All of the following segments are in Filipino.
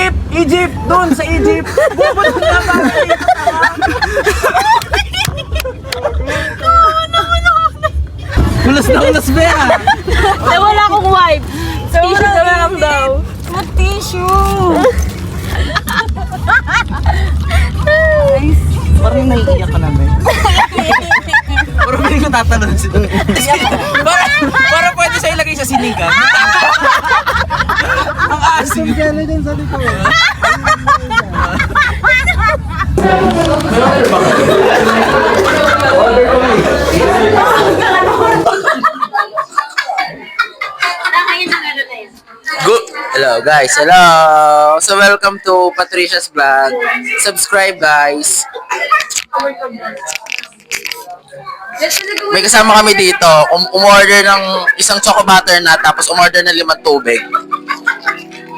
Egypt! Egypt! Doon sa Egypt! Bubot na ba dito? Ulas na ulas ba yan? Ay, wala akong wipe. Tissue na lang daw. What tissue? Parang naiiyak ka na ba? Parang hindi ko tatanong si Doon. Parang pwede siya ilagay sa sinigang. Ang asin. Ang kaya dyan sa likod. Good. Hello guys, hello. So welcome to Patricia's Vlog. Subscribe guys. May kasama kami dito. Umorder ng isang choco butter na tapos umorder ng 5 tubig.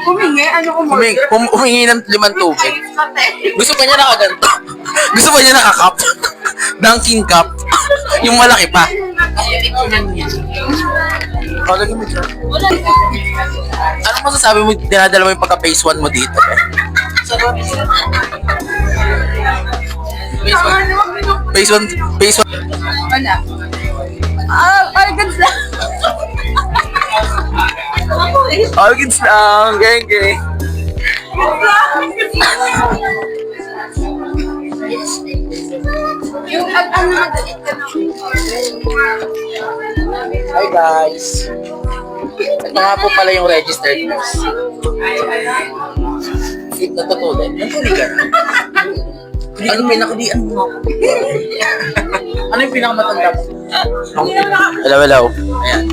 Humingi? Ano umorder? Humingi ng 5 tubig. Gusto pa niya nakaganto. Gusto pa niya naka-cup. Dunkin cup. Yung malaki pa. Palagi mo dyan. Anong masasabi mo, dinadala mo yung pagka-phase 1 mo dito? Phase 1? Phase 1? Wala. Organs lang. Organs lang, geng. Yung ano madalit ka na. Hi guys. Ito nga po pala yung registered nurse. Natutuloy. Natuloy ka na. Ano pinakadian mo? Ano yung pinakamatanda mo? Hello. Ayan.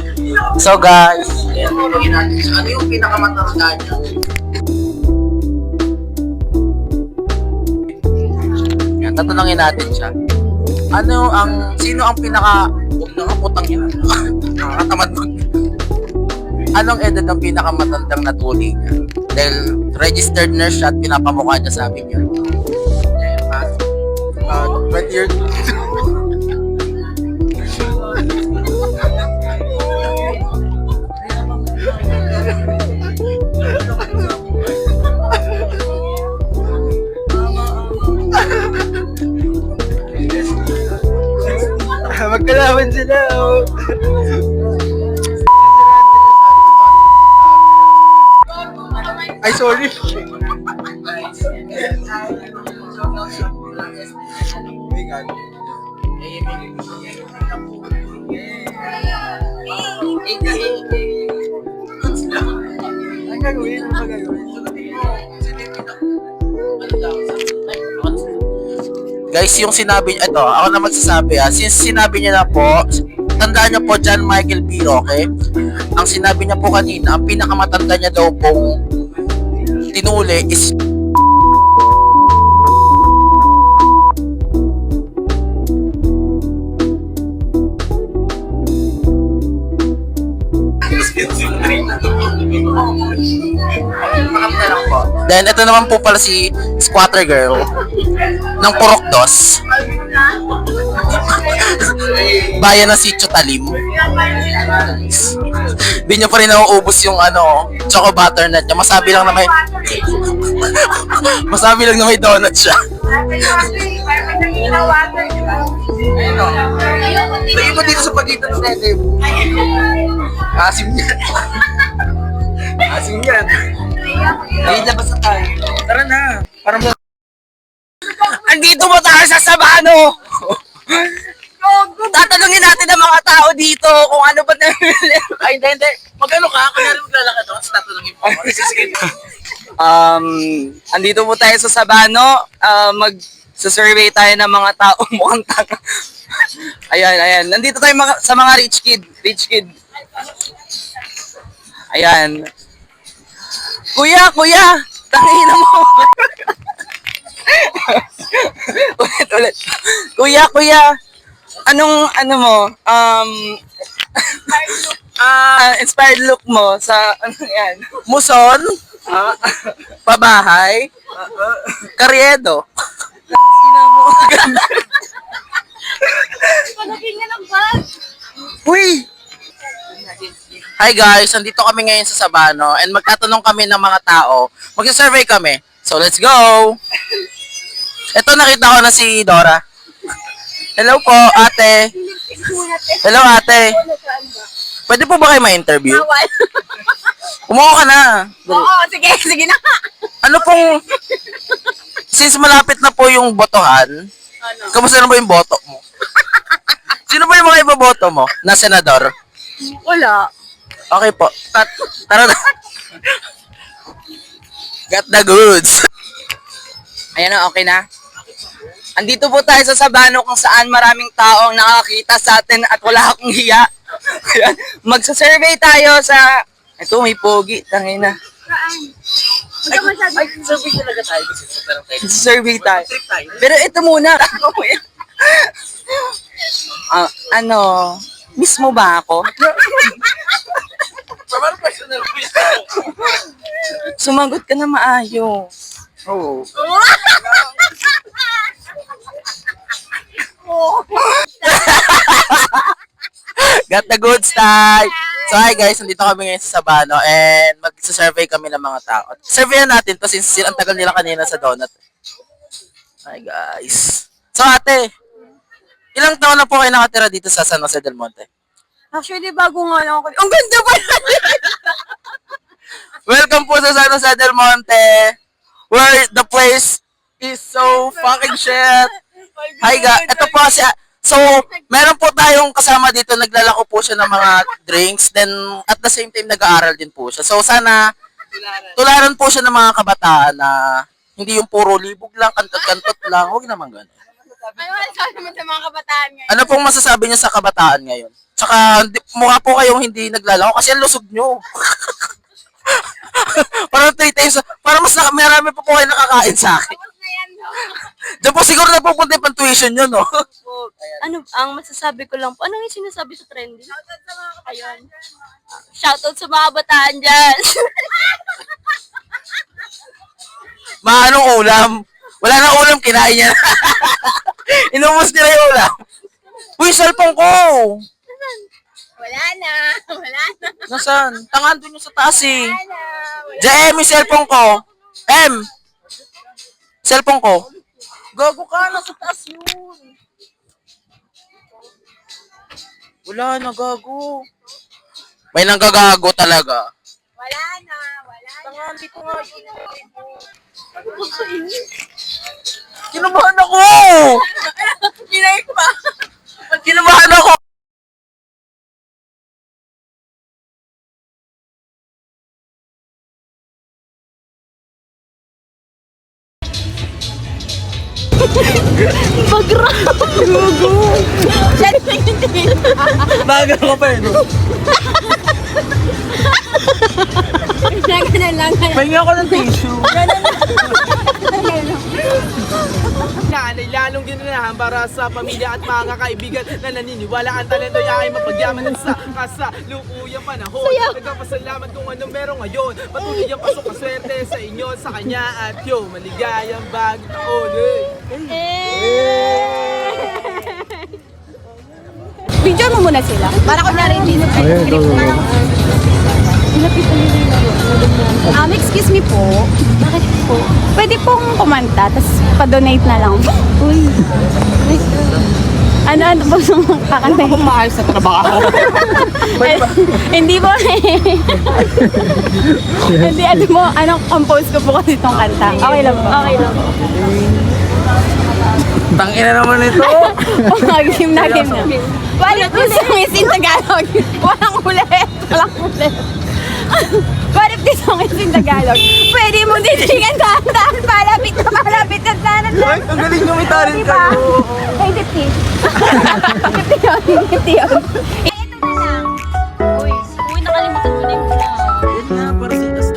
So guys, ano yung pinakamatanda niya? Ayan, tatanungin natin siya. Sino ang pinaka... Huwag na nga putang ina. Nakakatamad mo. Anong edad ang pinakamatandang natuli niya? Dahil registered nurse siya at pinapamukha niya sa amin yun. 20 years. Magkalaban sila. Ay, sorry. Ang gagawin? Guys, yung sinabi, ako na magsasabi since sinabi niya na po, tandaan niyo po John Michael B. Okay? Ang sinabi niya po kanina, ang pinakamatanda niya daw pong tinuli is Then, ito naman po pala si Squatter Girl ng Purokdos. Bayan ng Sitio Talim. Hindi niya pa rin nauubos yung choco butter nut niya. Masabi lang na may donut siya. Lagi mo dito sa pagitan ng dede mo. Asim yan. Asim yan. Hindi labas na tayo. Tara na. Parang andito mo tayo sa Sabano. Tatanungin natin ang mga tao dito kung ano ba na... Ay, hindi. Magano ka? Kanyari maglalakad ako. Tapos tatanungin mo. Andito po tayo sa Sabano. Mag-survey tayo ng mga tao mukhang tanga. Ayan. Nandito tayo sa mga rich kid. Ayan. Kuya! Tangina mo! ulit. Kuya! Anong mo? Inspired look mo sa yan? Muson? Pabahay? Karyedo? Palagay niya ng bag. Uy! Hi guys, nandito kami ngayon sa Sabano and magtatanong kami ng mga tao. Magsa-survey kami. So let's go! Ito nakita ko na si Dora. Hello po, ate. Hello ate. Pwede po ba kayo ma-interview? Umuha ka na. Oo, sige na. Ano pong... Since malapit na po yung botohan, kamusta na ba yung boto mo? Sino ba yung mga iboboto mo na senador? Wala. Okay po. Tara na. Got the goods. Ayan na, okay na. Andito po tayo sa Sabano kung saan maraming tao ang nakakita sa atin at wala akong hiya. Ayan, magsa-survey tayo sa... Ito, may pogi. Tangina. Ay, survey talaga tayo kasi super tayo. Survey tayo. Trip tayo. Pero ito muna. Ano, miss mo ba ako? Parang personal po yan. Sumagot ka na maayos. Oo. Got the goods tayo. So hi guys, nandito kami ngayon sa Sabano and mag-survey kami ng mga tao. Surveyan natin to since ang tagal nila kanina sa donut. Hi guys. So ate, ilang taon na po kayo nakatira dito sa San Jose del Monte? Actually, bago nga lang ako. Ang ganda pa Welcome po sa San Jose del Monte, where the place is so fucking shit. Hi guys, ito po si... So, meron po tayong kasama dito, naglalako po siya ng mga drinks, then at the same time nag-aaral din po siya. So, sana tularan po siya ng mga kabataan na hindi yung puro libog lang, kantot-kantot lang, huwag naman gano'n. Ano masasabi mo sa mga kabataan ngayon? Ano pong masasabi niyo sa kabataan ngayon? Tsaka, mukha po kayong hindi naglalako kasi ang lusog niyo. Parang 3 times, parang mas marami pa po kayo nakakain sa akin. Tapos na yan, no? Diyan po siguro napupunta yung pang-tuition nyo, no? Ano, ang masasabi ko lang po, anong yung sinasabi sa trending? Shoutout sa mga kabataan. Ah, Shoutout sa mga bataan dyan. Anong ulam? Wala na ulam, kinain niya na. Inumos nila yung ulam. Uy, cellphone ko! Wala na. Nasaan? Tangan doon yung sa taas eh. Wala. JM, yung cellphone ko. M! Cellphone ko. Gago ka, nasa taas yun. Wala na, gago. May nanggagago talaga. Wala na. Tangan, di ko nga yun. Kinabahan ako! Kinay ko ba? Kinabahan ako! Bagra. Gugu. Yan lang hindi. Bagal ko pa eh, no? Ganun lang. Pahinga ako ng tissue. Nanay lalong ginanahan para sa pamilya at mga kaibigan na naniniwala ang talento ay mapagyaman sa kasalukuyang panahon. Nagpapasalamat kung ano meron ngayon. Patuloy ang pasok kaswerte sa inyo, sa kanya at yo. Maligayang bagong taon. Video mo muna sila. Para ko na rin din. Excuse me po. Bakit po? Pwede pong kumanta, tapos pa-donate na lang. Uy. Ano po yung kakanta? Kung maayos sa trabaho. Hindi po Hindi, anong compose ko po kasi itong kanta. Okay lang po. Okay lang po. Tangina naman ito. Game na. Walit po song is in Tagalog. Walang ulit. What if this song is in Tagalog? Pwede mo ditigan dahan-dahan, palapit na dahan-dahan. Ay, ang galing gumitaril Diba? ka. Ay, 50. 50 yun. Ito na lang. Uy, nakalimutan ko na yung Yun nga, para sa itas.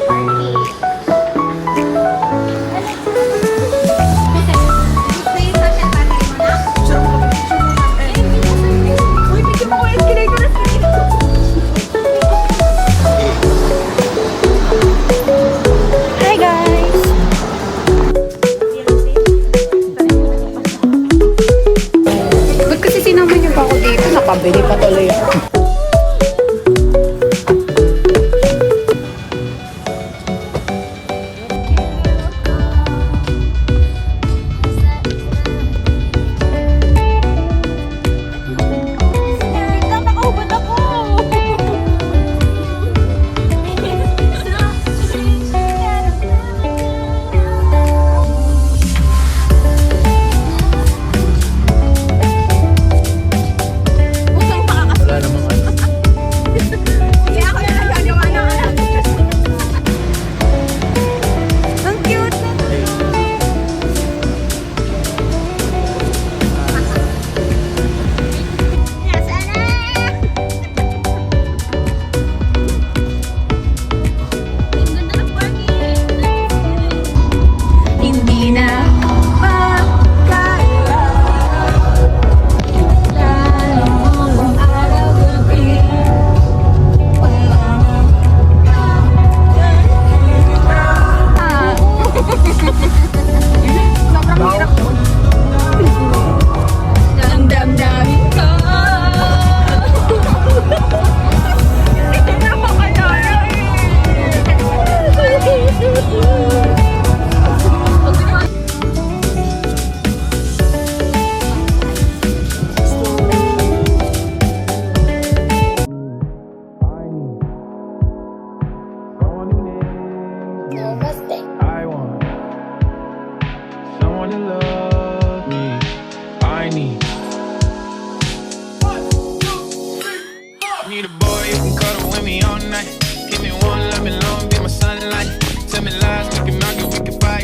Uy, bigyan mo ko yung escalator na Hi guys! Ba't kasi sinama niyo pa ako dito? Nakabili pa tuloy ako.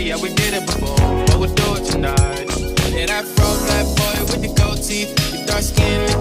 yeah, we did it before, but we'll do it tonight. Yeah, that fro black boy with the goatee, your dark skin